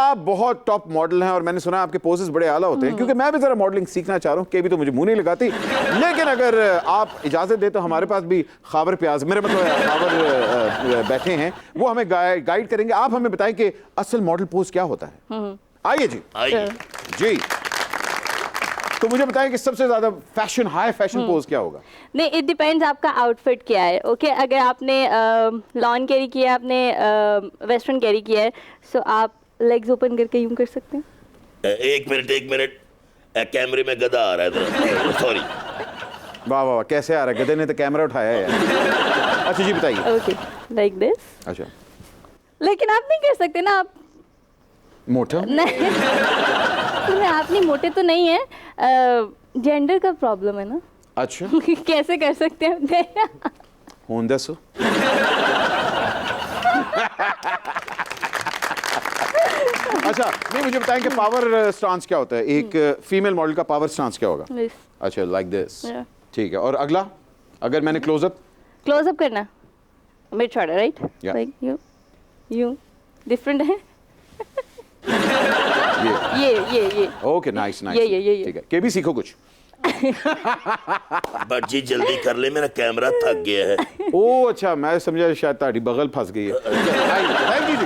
आप बहुत top model हैं और मैंने सुना आपके पोजेस बड़े आला होते हैं, क्योंकि मैं भी जरा मॉडलिंग सीखना चाह रहा हूँ। के भी तो मुझे मुंह नहीं लगाती, लेकिन अगर आप इजाजत दे तो हमारे पास भी खाबर प्याज, मेरे मतलब खाबर बैठे हैं, वो हमें गाइड करेंगे। आप हमें बताएं कि असल मॉडल पोज क्या होता है। आइए जी, आइए जी। तो मुझे बताएं कि सबसे ज्यादा फैशन, हाई फैशन पोज क्या होगा? नहीं, इट डिपेंड्स आपका आउटफिट क्या है। ओके, अगर आपने लॉन कैरी किया है, आपने वेस्टर्न कैरी किया है, सो आप लेग्स ओपन करके यूं कर सकते हैं। एक मिनट, कैमरे में गधा आ रहा है, सॉरी। वाह वाह, कैसे आ रहा है? गधे ने तो कैमरा उठाया है यार। अच्छा जी बताइए। Okay, like this. अच्छा, लेकिन आप नहीं कर सकते ना, आप मोटा नहीं तो आप नहीं, मोटे तो नहीं है, जेंडर का प्रॉब्लम है ना। अच्छा, कैसे कर सकते हैं? हूं दसो। अच्छा, नहीं मुझे बताएं कि पावर स्टांस क्या होता है? एक फीमेल मॉडल का पावर स्टांस क्या होगा? This. अच्छा, लाइक दिस। Yeah. ठीक है, और अगला अगर मैंने क्लोजअप? क्लोज अप करना, mid shot, right? Yeah. Like you different है। ये ओके, नाइस नाइस। ये ठीक है, के भी सीखो कुछ। बट जी जल्दी कर ले, मेरा कैमरा थक गया है। ओ अच्छा, मैं समझा शायद ताड़ी बगल फंस गई है। Thank you ji.